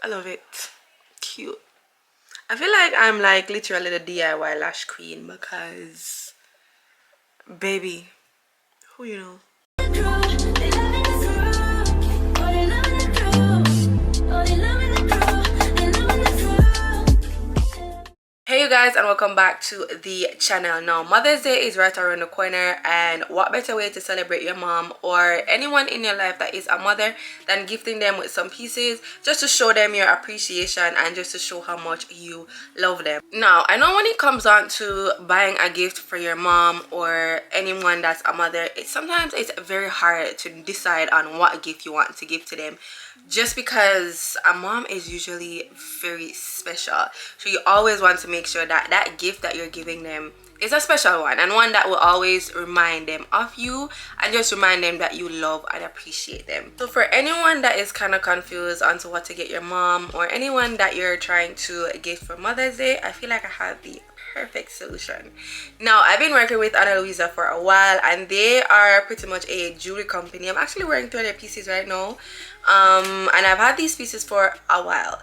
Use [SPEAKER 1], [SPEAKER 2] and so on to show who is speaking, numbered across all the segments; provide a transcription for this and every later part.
[SPEAKER 1] I love it. Cute. I feel like I'm like literally the DIY lash queen because, baby, who you know? Hey you guys, and welcome back to the channel. Now Mother's Day is right around the corner, and what better way to celebrate your mom or anyone in your life that is a mother than gifting them with some pieces just to show them your appreciation and just to show how much you love them. Now I know when it comes on to buying a gift for your mom or anyone that's a mother, sometimes it's very hard to decide on what gift you want to give to them, just because a mom is usually very special. So you always want to make sure that that gift that you're giving them is a special one, and one that will always remind them of you and just remind them that you love and appreciate them. So for anyone that is kind of confused onto what to get your mom, or anyone that you're trying to gift for Mother's Day, I feel like I have the perfect solution. Now I've been working with Luisa for a while, and they are pretty much a jewelry company. I'm actually wearing 2 of their pieces right now, and I've had these pieces for a while.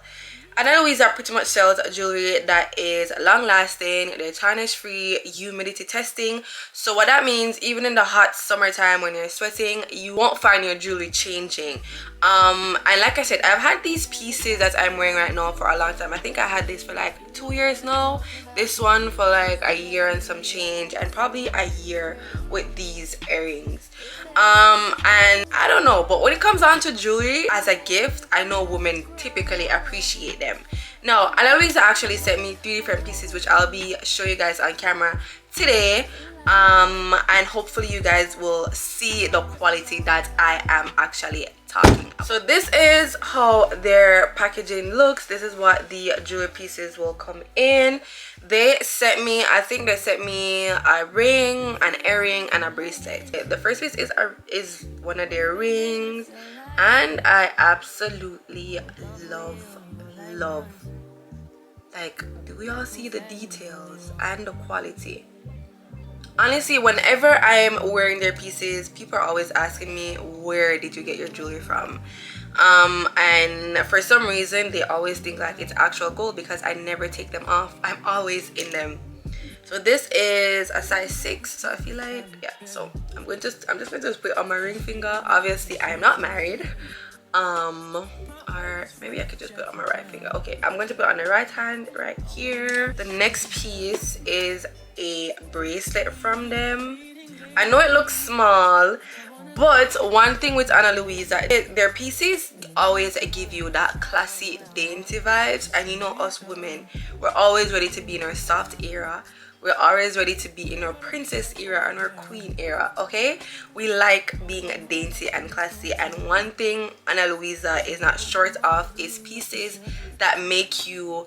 [SPEAKER 1] Luisa pretty much sells jewelry that is long lasting, they're tarnish free, humidity testing. So what that means, even in the hot summertime when you're sweating, you won't find your jewelry changing. And like I said, I've had these pieces that I'm wearing right now for a long time. I think I had this for like 2 years now, this one for like a year and some change, and probably a year with these earrings. And I don't know, but when it comes down to jewelry as a gift, I know women typically appreciate them. Now Luisa actually sent me 3 different pieces, which I'll be showing you guys on camera today, and hopefully you guys will see the quality that I am actually talking about. So this is how their packaging looks. This is what the jewelry pieces will come in. They sent me, I think they sent me a ring, an earring, and a bracelet. The first piece is one of their rings, and I absolutely love, like, do we all see the details and the quality? Honestly, whenever I'm wearing their pieces, people are always asking me, where did you get your jewelry from? And for some reason they always think like it's actual gold, because I never take them off. I'm always in them. So this is a size 6, so I feel like, yeah, so I'm just going to put it on my ring finger. Obviously I am not married, or maybe I could just put it on my right finger. Okay, I'm going to put it on the right hand right here. The next piece is a bracelet from them. I know it looks small, but one thing with Luisa, their pieces always give you that classy, dainty vibes. And you know, us women, we're always ready to be in our soft era. We're always ready to be in our princess era and our queen era, okay? We like being dainty and classy, and one thing Luisa is not short of is pieces that make you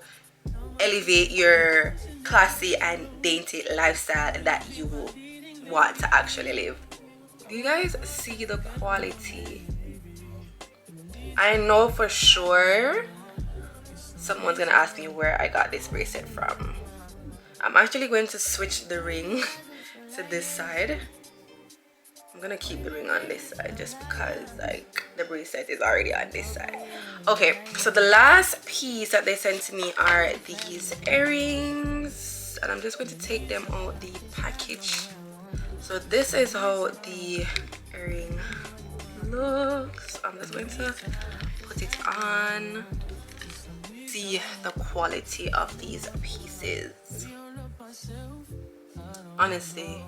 [SPEAKER 1] elevate your classy and dainty lifestyle that you want to actually live. Do you guys see the quality? I know for sure someone's gonna ask me where I got this bracelet from. I'm actually going to switch the ring to this side. I'm gonna keep the ring on this side just because like the bracelet is already on this side. Okay, so the last piece that they sent to me are these earrings, and I'm just going to take them out the package. So this is how the earring looks. I'm just going to put it on. See the quality of these pieces, honestly.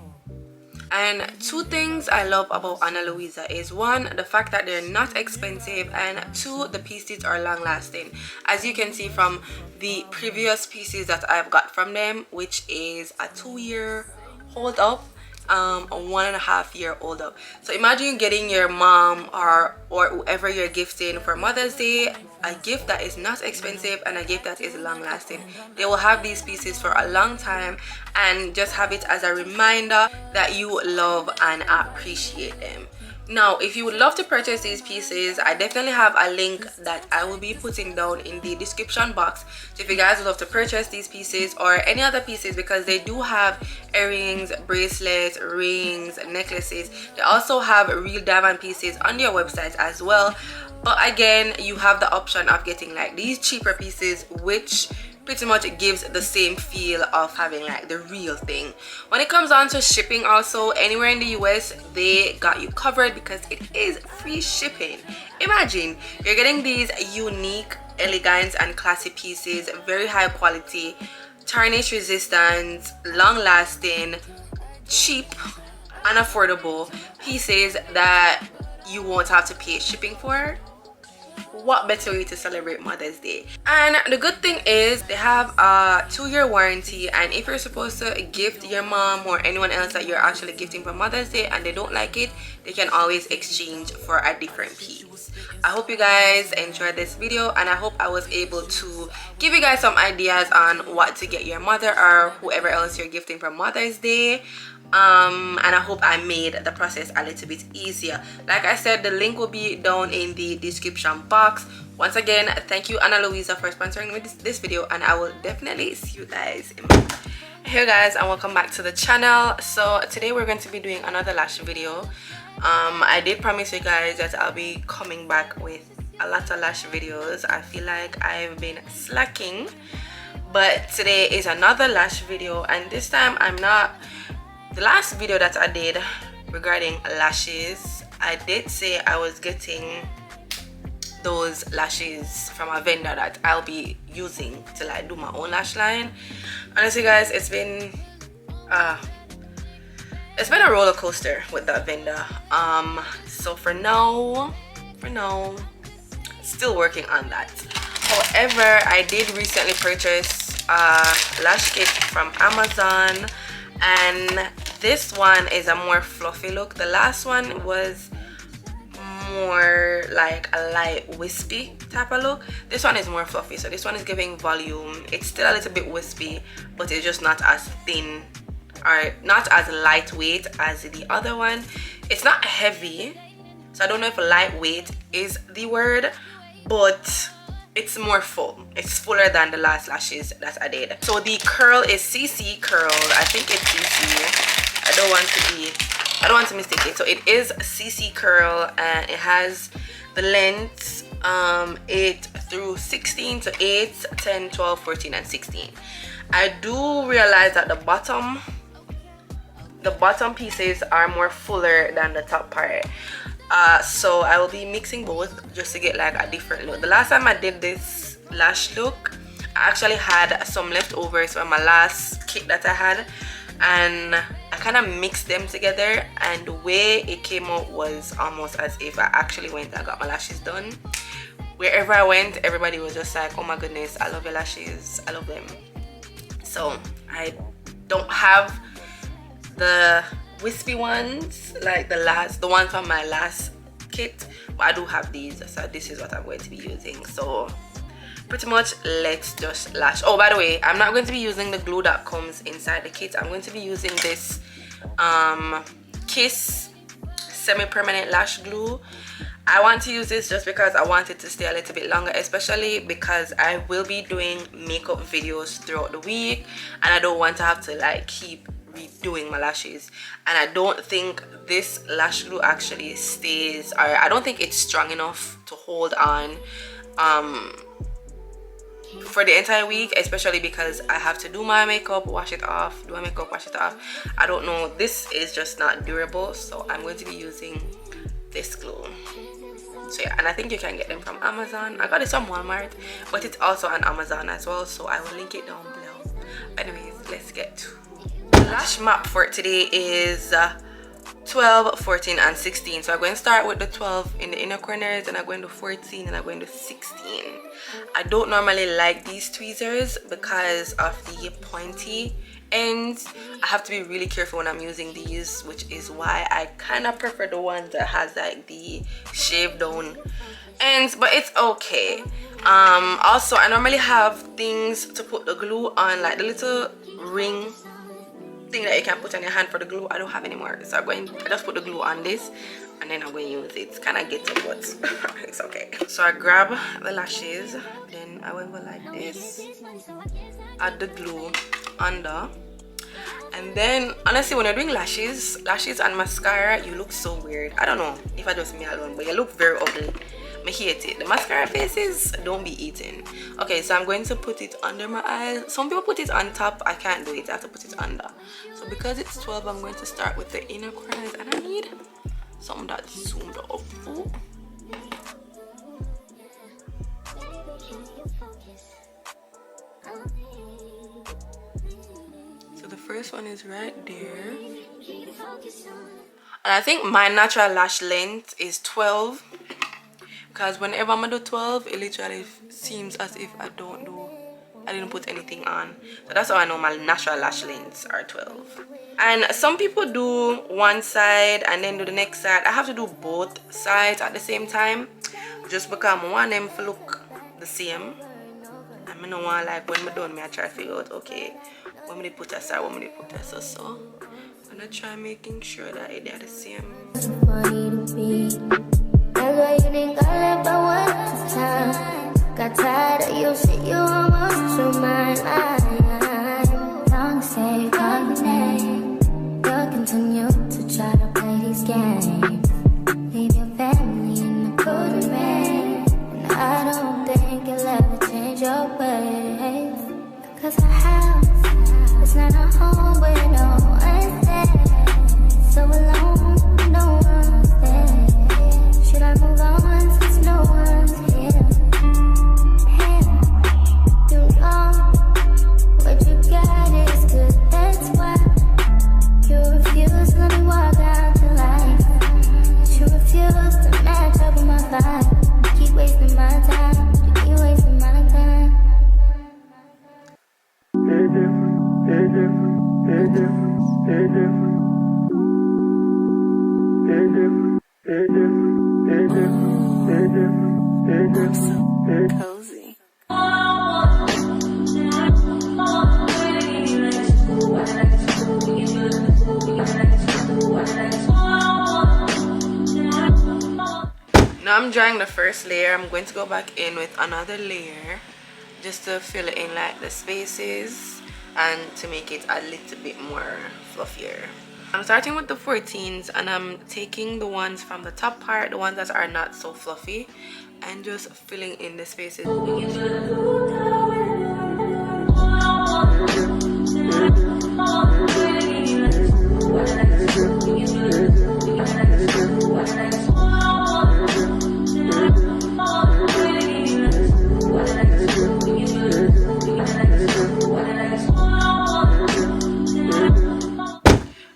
[SPEAKER 1] And 2 things I love about Luisa is, 1, the fact that they're not expensive, and 2, the pieces are long lasting. As you can see from the previous pieces that I've got from them, which is a 2-year hold up, a 1.5-year hold up. So imagine getting your mom or whoever you're gifting for Mother's Day a gift that is not expensive and a gift that is long lasting. They will have these pieces for a long time and just have it as a reminder that you love and appreciate them. Now, if you would love to purchase these pieces, I definitely have a link that I will be putting down in the description box. So if you guys would love to purchase these pieces or any other pieces, because they do have earrings, bracelets, rings, necklaces. They also have real diamond pieces on their website as well. But again, you have the option of getting like these cheaper pieces, which pretty much gives the same feel of having like the real thing. When it comes on to shipping, also anywhere in the US, they got you covered because it is free shipping. Imagine you're getting these unique, elegant and classy pieces, very high quality, tarnish resistant, long lasting, cheap and affordable pieces that you won't have to pay shipping for. What better way to celebrate Mother's Day? And the good thing is they have a 2-year warranty, and if you're supposed to gift your mom or anyone else that you're actually gifting for Mother's Day and they don't like it, they can always exchange for a different piece. I hope you guys enjoyed this video, and I hope I was able to give you guys some ideas on what to get your mother or whoever else you're gifting for Mother's Day. And I hope I made the process a little bit easier. Like I said, the link will be down in the description box. Once again, thank you Anna Luisa for sponsoring me this video, and I will definitely see you guys in my... Hey guys, and welcome back to the channel. So today we're going to be doing another lash video. I did promise you guys that I'll be coming back with a lot of lash videos. I feel like I've been slacking, but today is another lash video, and this time I'm not... The last video that I did regarding lashes, I did say I was getting those lashes from a vendor that I'll be using to like do my own lash line. Honestly guys, it's been a roller coaster with that vendor. So for now, still working on that. However, I did recently purchase a lash kit from Amazon, and this one is a more fluffy look. The last one was more like a light wispy type of look. This one is more fluffy, so this one is giving volume. It's still a little bit wispy, but it's just not as thin or not as lightweight as the other one. It's not heavy, so I don't know if lightweight is the word, but it's more full. It's fuller than the last lashes that I did. So the curl is CC curl. I think it's CC. I don't want to mistake it. So it is CC curl, and it has the lengths 8 through 16, to 8, 10, 12, 14 and 16. I do realize that the bottom pieces are more fuller than the top part. So I will be mixing both just to get like a different look. The last time I did this lash look, I actually had some leftovers from my last kit that I had, and I kind of mixed them together, and the way it came out was almost as if I actually went and got my lashes done. Wherever I went, everybody was just like, oh my goodness, I love your lashes, I love them. So I don't have the wispy ones like the ones from my last kit, but I do have these, so this is what I'm going to be using. So pretty much let's just lash. Oh, by the way, I'm not going to be using the glue that comes inside the kit. I'm going to be using this Kiss semi-permanent lash glue. I want to use this just because I want it to stay a little bit longer, especially because I will be doing makeup videos throughout the week, and I don't want to have to like keep redoing my lashes. And I don't think this lash glue actually stays, or I don't think it's strong enough to hold on for the entire week, especially because I have to do my makeup, wash it off, do my makeup, wash it off. I don't know, this is just not durable, so I'm going to be using this glue. So yeah, and I think you can get them from Amazon. I got it from Walmart, but it's also on Amazon as well, so I will link it down below. But anyways, let's get to the lash map for today is 12, 14 and 16. So I'm going to start with the 12 in the inner corners, and I'm going to 14, and I'm going to 16. I don't normally like these tweezers because of the pointy ends. I have to be really careful when I'm using these, which is why I kind of prefer the ones that has like the shaved down ends, but it's okay. Also, I normally have things to put the glue on, like the little ring thing that you can put on your hand for the glue. I don't have anymore, so I just put the glue on this, and then I'm going to use it. It's kind of ghetto, but it's okay. So I grab the lashes, then I will go like this, add the glue under, and then honestly, when you're doing lashes and mascara, you look so weird. I don't know if I just me alone, but you look very ugly. I hate it. The mascara faces don't be eating. Okay, so I'm going to put it under my eyes. Some people put it on top. I can't do it. I have to put it under. So because it's 12, I'm going to start with the inner corners, and I need something that's zoomed up. Ooh. So the first one is right there. And I think my natural lash length is 12. Because whenever I'm gonna do 12, it literally seems as if I didn't put anything on. So that's how I know my natural lash lengths are 12. And some people do one side and then do the next side. I have to do both sides at the same time, just because I want them to look the same. I don't want, like, when I'm done, I try to figure out, okay, when we put a side, when we put a so I'm gonna try making sure that they're the same.
[SPEAKER 2] That's why you didn't call it but one time. Got tired of you, shit, you almost threw my mind. Long say, call your name. You'll continue to try to play these games. Leave your family in the cold rain. And I don't think you'll ever change your ways. Cause our house is not a home where no one's there. So alone, no one's there. Should I move on since no one's here? Don't know what you got is good, that's why you refuse to let me walk out your life. You refuse to match up with my vibe. You keep wasting my time, you keep wasting my time.
[SPEAKER 1] Cozy. Now I'm drying the first layer. I'm going to go back in with another layer just to fill in like the spaces and to make it a little bit more fluffier. I'm starting with the 14s and I'm taking the ones from the top part, the ones that are not so fluffy, and just filling in the spaces.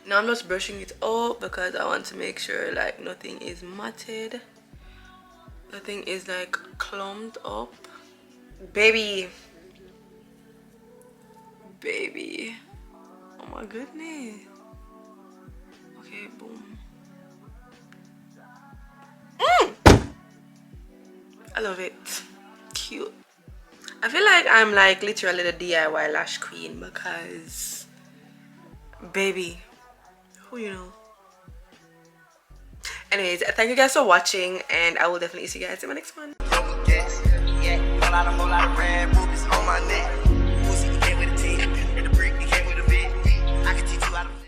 [SPEAKER 1] Now I'm just brushing it out because I want to make sure like nothing is matted, nothing is like clumped up. Baby, oh my goodness. Okay, boom. I love it. Cute. I feel like I'm like literally the DIY lash queen because, baby, who you know. Anyways, thank you guys for watching, and I will definitely see you guys in my next one.